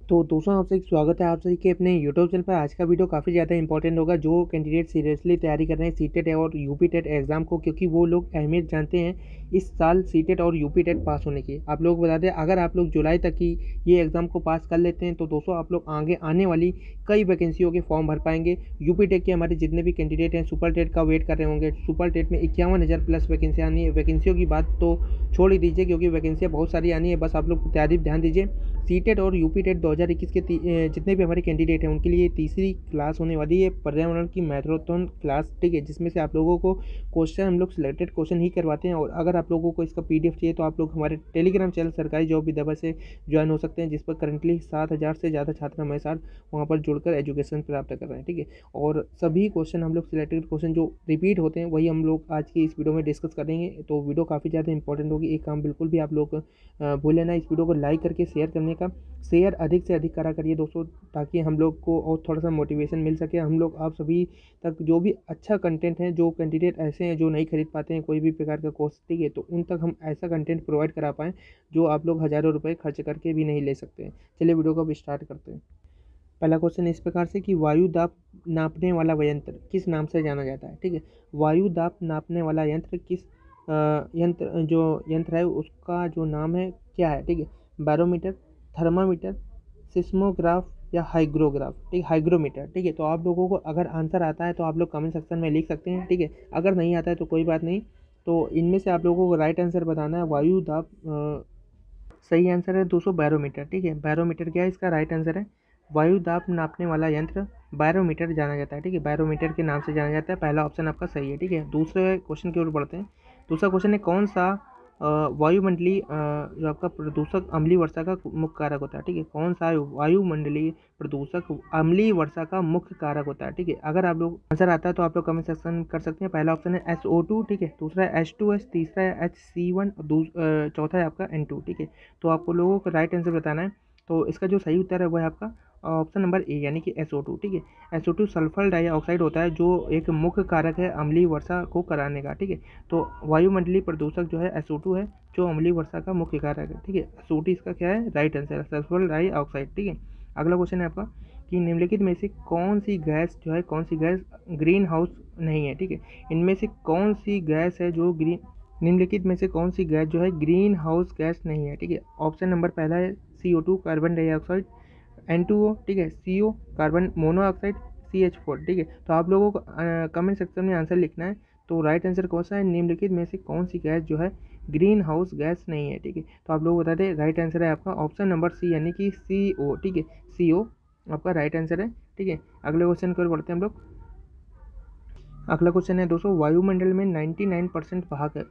तो दोस्तों आपसे एक स्वागत है आप सभी के अपने यूट्यूब चैनल पर। आज का वीडियो काफ़ी ज़्यादा इंपॉर्टेंट होगा जो कैंडिडेट सीरियसली तैयारी कर रहे हैं सीटेट और यूपी टेट एग्ज़ाम को, क्योंकि वो लोग अहमियत जानते हैं इस साल सीटेट और यूपी टेट पास होने की। आप लोग बता दें, अगर आप लोग जुलाई तक की ये एग्ज़ाम को पास कर लेते हैं तो दोस्तों आप लोग आगे आने वाली कई वैकेंसियों के फॉर्म भर पाएंगे। यूपी टेट के हमारे जितने भी कैंडिडेट हैं सुपर टेट का वेट कर रहे होंगे। सुपर टेट में 51,000 प्लस वैकेंसियाँ आनी है। वैकेंसियों की बात तो छोड़ ही दीजिए, क्योंकि वैकेंसियाँ बहुत सारी आनी है। बस आप लोग तैयारी ध्यान दीजिए। सीटेट और यूपी टेट 2021 के जितने भी हमारे कैंडिडेट हैं उनके लिए तीसरी क्लास होने वाली है, पर्यावरण की मैराथन क्लास, ठीक है, जिसमें से आप लोगों को क्वेश्चन हम लोग सिलेक्टेड क्वेश्चन ही करवाते हैं। और अगर आप लोगों को इसका पीडीएफ चाहिए तो आप लोग हमारे टेलीग्राम चैनल सरकारी जॉब विद्याभवन से ज्वाइन हो सकते हैं, जिस पर करंटली 7,000 से ज़्यादा छात्र हमारे साथ वहाँ पर जुड़कर एजुकेशन प्राप्त कर रहे हैं, ठीक है। और सभी क्वेश्चन हम लोग सिलेक्टेड क्वेश्चन जो रिपीट होते हैं वही हम लोग आज की इस वीडियो में डिस्कस करेंगे। तो वीडियो काफ़ी ज़्यादा इंपॉर्टेंट होगी। एक काम बिल्कुल भी आप लोग भूलें ना, इस वीडियो को लाइक करके शेयर करने का। शेयर अधिक से अधिक करा करिए दोस्तों, ताकि हम लोग को और थोड़ा सा मोटिवेशन मिल सके। हम लोग आप सभी तक जो भी अच्छा कंटेंट है, जो कैंडिडेट ऐसे हैं जो नहीं खरीद पाते हैं कोई भी प्रकार का कोर्स, ठीक है, तो उन तक हम ऐसा कंटेंट प्रोवाइड करा पाएँ जो आप लोग हज़ारों रुपए खर्च करके भी नहीं ले सकते हैं। चलिए वीडियो को अब स्टार्ट करते हैं। पहला क्वेश्चन इस प्रकार से कि वायु दाब नापने वाला यंत्र किस नाम से जाना जाता है, ठीक है। वायु दाब नापने वाला यंत्र किस यंत्र जो यंत्र है उसका जो नाम है क्या है, ठीक है। बैरोमीटर, थर्मामीटर, सिस्मोग्राफ या हाइग्रोग्राफ, ठीक, हाइग्रोमीटर, ठीक है। तो आप लोगों को अगर आंसर आता है तो आप लोग कमेंट सेक्शन में लिख सकते हैं, ठीक है। अगर नहीं आता है तो कोई बात नहीं। तो इनमें से आप लोगों को राइट आंसर बताना है। वायु दाब सही आंसर है दोस्तों बैरोमीटर, ठीक है। बैरोमीटर क्या है, इसका राइट आंसर है। वायु दाब नापने वाला यंत्र बैरोमीटर जाना जाता है, ठीक है। बैरोमीटर के नाम से जाना जाता है। पहला ऑप्शन आपका सही है, ठीक है। दूसरे क्वेश्चन की ओर बढ़ते हैं। दूसरा क्वेश्चन है कौन सा वायुमंडलीय जो आपका प्रदूषक अम्लीय वर्षा का मुख्य कारक होता है, ठीक है। कौन सा वायुमंडलीय प्रदूषक अम्लीय वर्षा का मुख्य कारक होता है, ठीक है। अगर आप लोग आंसर आता है तो आप लोग कमेंट सेक्शन कर सकते हैं। पहला ऑप्शन है SO2, ठीक है। दूसरा है H2S, तीसरा है HC1 और चौथा है आपका N2, ठीक है। तो आपको लोगों को राइट आंसर बताना है। तो इसका जो सही उत्तर है वो है आपका ऑप्शन नंबर ए, यानी कि SO2, ठीक है। SO2 सल्फर डाइऑक्साइड होता है जो एक मुख्य कारक है अम्लीय वर्षा को कराने का, ठीक है। तो वायुमंडलीय प्रदूषक जो है SO2 है, जो अम्लीय वर्षा का मुख्य कारक है, ठीक है। SO2 इसका क्या है, राइट आंसर है, सल्फर डाइऑक्साइड, ठीक है। अगला क्वेश्चन है आपका कि निम्नलिखित में से कौन सी गैस जो है, कौन सी गैस ग्रीन हाउस नहीं है, ठीक है। इनमें से कौन सी गैस है जो ग्रीन निम्नलिखित में से कौन सी गैस जो है ग्रीन हाउस गैस नहीं है, ठीक है। ऑप्शन नंबर पहला है CO2 कार्बन डाइऑक्साइड, N2O, ठीक है, CO कार्बन मोनोऑक्साइड, CH4, ठीक है। तो आप लोगों को कमेंट सेक्शन में आंसर लिखना है। तो राइट आंसर कौन सा है, निम्नलिखित में से कौन सी गैस जो है ग्रीन हाउस गैस नहीं है, ठीक है। तो आप लोग बता दें राइट आंसर है आपका ऑप्शन नंबर सी, यानी कि CO, ठीक है। CO आपका राइट आंसर है, ठीक है। अगले क्वेश्चन की ओर बढ़ते हैं हम लोग। अगला क्वेश्चन है दोस्तों, वायुमंडल में 99% भाग है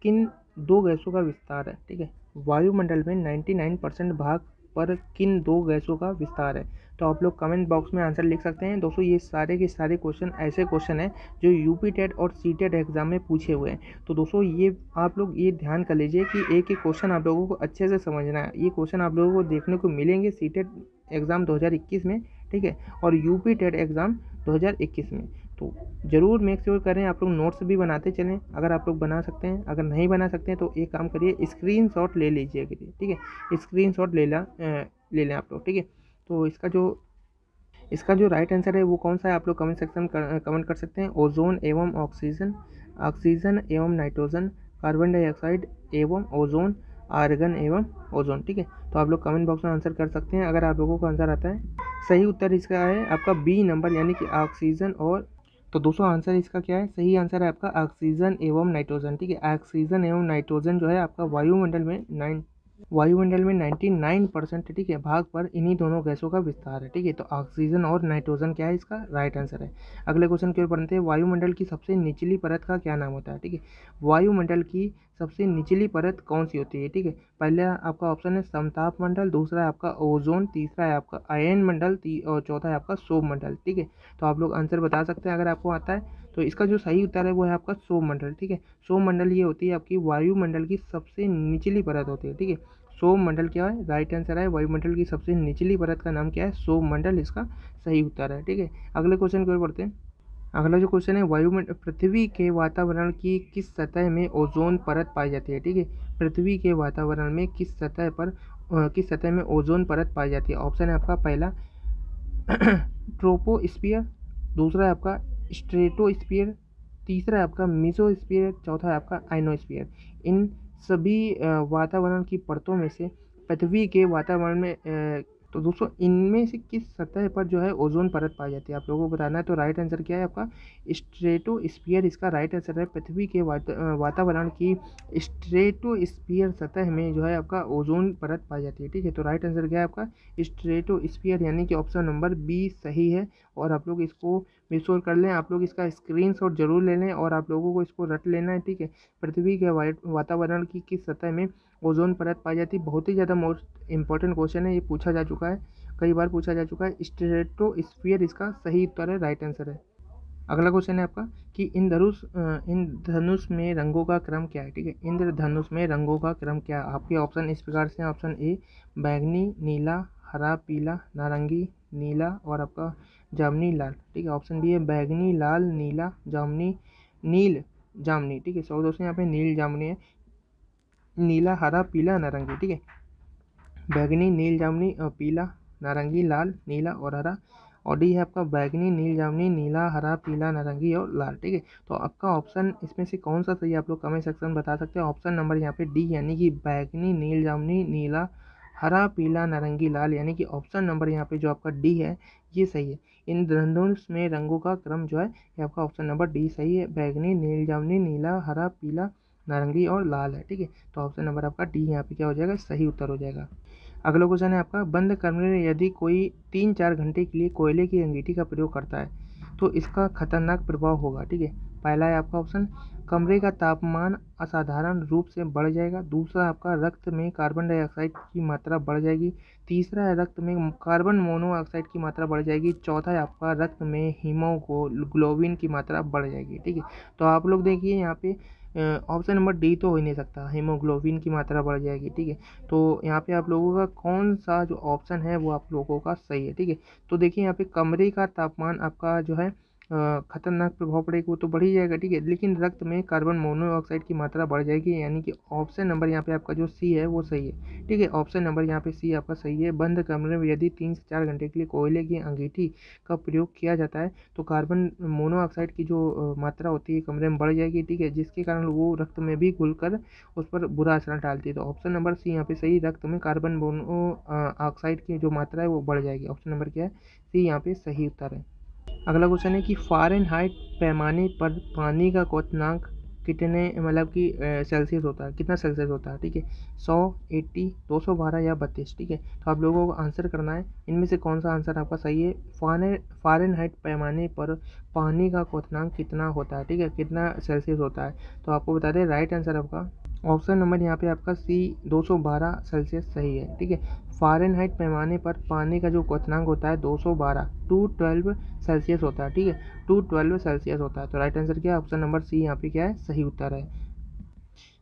किन दो गैसों का विस्तार है, ठीक है। वायुमंडल में 99% भाग पर किन दो गैसों का विस्तार है। तो आप लोग कमेंट बॉक्स में आंसर लिख सकते हैं दोस्तों। ये सारे के सारे क्वेश्चन ऐसे क्वेश्चन हैं जो यूपी टेट और सी टेट एग्जाम में पूछे हुए हैं। तो दोस्तों ये आप लोग ये ध्यान कर लीजिए कि एक एक क्वेश्चन आप लोगों को अच्छे से समझना है। ये क्वेश्चन आप लोगों को देखने को मिलेंगे सी टेट एग्ज़ाम 2021 में, ठीक है, और यूपी टेट एग्ज़ाम 2021 में। तो ज़रूर मेक श्योर करें आप लोग नोट्स भी बनाते चलें, अगर आप लोग बना सकते हैं। अगर नहीं बना सकते हैं तो एक काम करिए, स्क्रीनशॉट ले लीजिए, ठीक है। स्क्रीनशॉट ले लें आप लोग, ठीक है। तो इसका जो राइट आंसर है वो कौन सा है, आप लोग कमेंट सेक्शन में कमेंट कर सकते हैं। ओजोन एवं ऑक्सीजन, ऑक्सीजन एवं नाइट्रोजन, कार्बन डाइऑक्साइड एवं ओजोन, आर्गन एवं ओजोन, ठीक है। तो आप लोग कमेंट बॉक्स में आंसर कर सकते हैं अगर आप लोगों को आंसर आता है। सही उत्तर इसका है आपका बी नंबर, यानी कि ऑक्सीजन और तो दोस्तों आंसर इसका क्या है, सही आंसर है आपका ऑक्सीजन एवं नाइट्रोजन, ठीक है। ऑक्सीजन एवं नाइट्रोजन जो है आपका वायुमंडल में 99%, ठीक है, भाग पर इन्हीं दोनों गैसों का विस्तार है, ठीक है। तो ऑक्सीजन और नाइट्रोजन क्या है, इसका राइट आंसर है। अगले क्वेश्चन की ओर बढ़ते हैं। वायुमंडल की सबसे निचली परत का क्या नाम होता है, ठीक है। वायुमंडल की सबसे निचली परत कौन सी होती है, ठीक है। पहला आपका ऑप्शन है समताप मंडल, दूसरा है आपका ओजोन, तीसरा है आपका अयन मंडल, और चौथा है आपका शोभ मंडल, ठीक है। तो आप लोग आंसर बता सकते हैं अगर आपको आता है। तो इसका जो सही उत्तर है वो है आपका शोभ मंडल, ठीक है। शोभ मंडल ये होती है आपकी वायुमंडल की सबसे निचली परत होती है, ठीक है। शोभ मंडल क्या है, राइट आंसर है। वायुमंडल की सबसे निचली परत का नाम क्या है, शोभ मंडल इसका सही उत्तर है, ठीक है। अगले क्वेश्चन की ओर बढ़ते हैं। अगला जो क्वेश्चन है, वायुमंडल पृथ्वी के वातावरण की किस सतह में ओजोन परत पाई जाती है, ठीक है। पृथ्वी के वातावरण में किस सतह पर की सतह में ओजोन परत पाई जाती है। ऑप्शन है आपका पहला ट्रोपोस्फियर, दूसरा है आपका स्ट्रेटोस्फियर, तीसरा है आपका मेसोस्फियर, चौथा है आपका आइनोस्फियर। इन सभी वातावरण की परतों में से पृथ्वी के वातावरण में तो दोस्तों इनमें से किस सतह पर जो है ओजोन परत पाई जाती है, आप लोगों को बताना है। तो राइट आंसर क्या है आपका स्ट्रेटोस्फियर, इसका राइट आंसर है। पृथ्वी के वातावरण की स्ट्रेटोस्फियर सतह में जो है आपका ओजोन परत पाई जाती है। ठीक है, तो राइट आंसर क्या है आपका स्ट्रेटोस्फियर, यानी कि ऑप्शन नंबर बी सही है। और आप लोग इसको मेश्योर कर लें, आप लोग इसका स्क्रीनशॉट जरूर ले लें और आप लोगों को इसको रट लेना है। ठीक है, पृथ्वी के वातावरण की किस सतह में ओजोन परत पाई जाती है, बहुत ही ज़्यादा मोस्ट इंपॉर्टेंट क्वेश्चन है, ये पूछा जा चुका है, कई बार पूछा जा चुका है। स्ट्रेटोस्फियर इसका सही उत्तर है, राइट आंसर है। अगला क्वेश्चन है आपका कि इंद्रधनुष में रंगों का क्रम क्या है। ठीक है, इंद्रधनुष में रंगों का क्रम क्या है। आपके ऑप्शन इस प्रकार से हैं। ऑप्शन ए बैंगनी, नीला, हरा, पीला, नारंगी, नीला और आपका जामुनी, लाल। ठीक है, ऑप्शन बी है बैंगनी, लाल, नीला, जामुनी, नील, जामुनी। ठीक है, सौ दोस्तों यहाँ पे नील जामुनी है, नीला, हरा, पीला, नारंगी। ठीक है, बैंगनी, नील, जामुनी, पीला, नारंगी, लाल, नीला और हरा। और डी है आपका बैंगनी, नील, जामुनी, नीला, हरा, पीला, नारंगी और लाल। ठीक है, तो आपका ऑप्शन इसमें से कौन सा सही है, आप लोग कमेंट सेक्शन में बता सकते हैं। ऑप्शन नंबर यहाँ पे डी, यानी कि बैंगनी, नील, जामुनी, नीला, हरा, पीला, नारंगी, लाल, यानी कि ऑप्शन नंबर यहाँ पे जो आपका डी है ये सही है। इंद्रधनुष में रंगों का क्रम जो है ये आपका ऑप्शन नंबर डी सही है। बैंगनी, नील, जामुनी, नीला, हरा, पीला, नारंगी और लाल है। ठीक है, तो ऑप्शन नंबर आपका डी यहाँ पे क्या हो जाएगा, सही उत्तर हो जाएगा। अगला क्वेश्चन है आपका बंद कमरे में यदि कोई 3-4 घंटे के लिए कोयले की अंगीठी का प्रयोग करता है तो इसका खतरनाक प्रभाव होगा। ठीक है, पहला है आपका ऑप्शन कमरे का तापमान असाधारण रूप से बढ़ जाएगा, दूसरा आपका रक्त में कार्बन डाइऑक्साइड की मात्रा बढ़ जाएगी, तीसरा है रक्त में कार्बन मोनोऑक्साइड की मात्रा बढ़ जाएगी, चौथा है आपका रक्त में हीमोग्लोबिन की मात्रा बढ़ जाएगी। ठीक है, तो आप लोग देखिए यहाँ पे ऑप्शन नंबर डी तो हो ही नहीं सकता, हीमोग्लोबिन की मात्रा बढ़ जाएगी। ठीक है, तो यहाँ पे आप लोगों का कौन सा जो ऑप्शन है वो आप लोगों का सही है। ठीक है, तो देखिए यहाँ पे कमरे का तापमान आपका जो है खतरनाक प्रभाव पड़ेगा, वो तो बढ़ ही जाएगा। ठीक है, लेकिन रक्त में कार्बन मोनोऑक्साइड की मात्रा बढ़ जाएगी, यानी कि ऑप्शन नंबर यहाँ पे आपका जो सी है वो सही है। ठीक है, ऑप्शन नंबर यहाँ पे सी आपका सही है। बंद कमरे में यदि 3 से 4 घंटे के लिए कोयले की अंगीठी का प्रयोग किया जाता है तो कार्बन मोनोऑक्साइड की जो मात्रा होती है कमरे में बढ़ जाएगी। ठीक है, जिसके कारण वो रक्त में भी घुलकर उस पर बुरा असर डालती है। तो ऑप्शन नंबर सी यहाँ पे सही, रक्त में कार्बन मोनोऑक्साइड की जो मात्रा है वो बढ़ जाएगी। ऑप्शन नंबर क्या है, सी यहाँ पे सही उत्तर है। अगला क्वेश्चन है कि फ़ारेनहाइट पैमाने पर पानी का क्वथनांक कितने मतलब कि सेल्सियस होता है, कितना सेल्सियस होता है। ठीक है, 100, 80, 212 या 32। ठीक है, तो आप लोगों को आंसर करना है इनमें से कौन सा आंसर आपका सही है। फ़ारेनहाइट पैमाने पर पानी का क्वथनांक कितना होता है। ठीक है, कितना सेल्सियस होता है, तो आपको बता दें राइट आंसर आपका ऑप्शन नंबर यहाँ पे आपका सी 212 सेल्सियस सही है। ठीक है, फ़ारेनहाइट पैमाने पर पानी का जो क्वथनांक होता है 212 सेल्सियस होता है। ठीक है, 212 सेल्सियस होता है। तो राइट आंसर क्या है, ऑप्शन नंबर सी यहाँ पे क्या है, सही उत्तर है।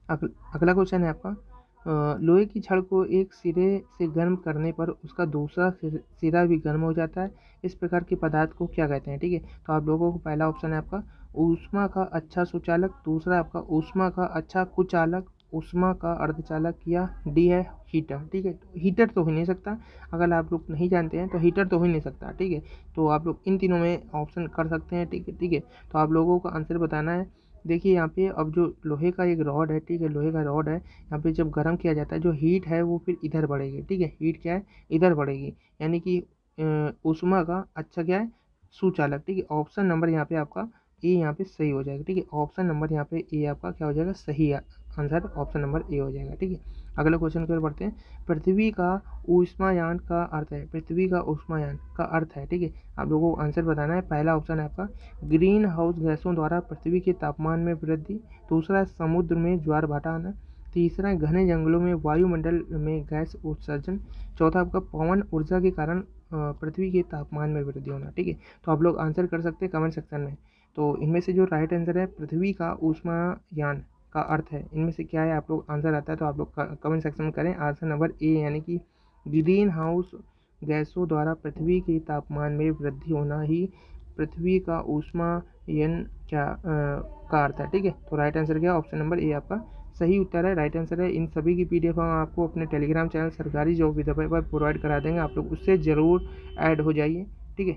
अगला क्वेश्चन है आपका लोहे की छड़ को एक सिरे से गर्म करने पर उसका दूसरा सिरा भी गर्म हो जाता है, इस प्रकार के पदार्थ को क्या कहते हैं। ठीक है, तो आप लोगों को पहला ऑप्शन है आपका ऊष्मा का अच्छा सुचालक, दूसरा आपका ऊष्मा का अच्छा कुचालक, ऊष्मा का अर्धचालक या डी है हीटर। ठीक है, तो हीटर तो हो नहीं सकता, अगर आप लोग नहीं जानते हैं तो हीटर तो हो ही नहीं सकता। ठीक है, तो आप लोग इन तीनों में ऑप्शन कर सकते हैं। ठीक है, ठीक है, तो आप लोगों को आंसर बताना है। देखिए यहाँ पे अब जो लोहे का एक रॉड है, ठीक है, लोहे का रॉड है, यहाँ पे जब गर्म किया जाता है जो हीट है वो फिर इधर बढ़ेगी। ठीक है, हीट क्या है, इधर बढ़ेगी, यानी कि ऊष्मा का अच्छा क्या है, सुचालक। ठीक है, ऑप्शन नंबर यहाँ पे आपका ए यहाँ पे सही हो जाएगा। ठीक है, ऑप्शन नंबर यहाँ पे ए आपका क्या हो जाएगा, सही आंसर ऑप्शन नंबर ए हो जाएगा। ठीक है, अगले क्वेश्चन की ओर बढ़ते हैं। पृथ्वी का ऊष्मायान का अर्थ है, पृथ्वी का ऊष्मायान का अर्थ है। ठीक है, आप लोगों को आंसर बताना है। पहला ऑप्शन है आपका ग्रीन हाउस गैसों द्वारा पृथ्वी के तापमान में वृद्धि, दूसरा है समुद्र में ज्वार भाटा आना, तीसरा है घने जंगलों में वायुमंडल में गैस उत्सर्जन, चौथा आपका पवन ऊर्जा के कारण पृथ्वी के तापमान में वृद्धि होना। ठीक है, तो आप लोग आंसर कर सकते हैं कमेंट सेक्शन में। तो इनमें से जो राइट आंसर है पृथ्वी का ऊष्मायान का अर्थ है, इनमें से क्या है, आप लोग आंसर आता है तो आप लोग कमेंट सेक्शन में करें। आंसर नंबर ए यानी कि ग्रीन हाउस गैसों द्वारा पृथ्वी के तापमान में वृद्धि होना ही पृथ्वी का ऊष्मायन क्या का अर्थ है। ठीक है, तो राइट आंसर क्या है, ऑप्शन नंबर ए आपका सही उत्तर है, राइट आंसर है। इन सभी की पीडीएफ हम आपको अपने टेलीग्राम चैनल सरकारी जॉब विद अभय पर प्रोवाइड करा देंगे, आप लोग उससे ज़रूर ऐड हो जाइए, ठीक है।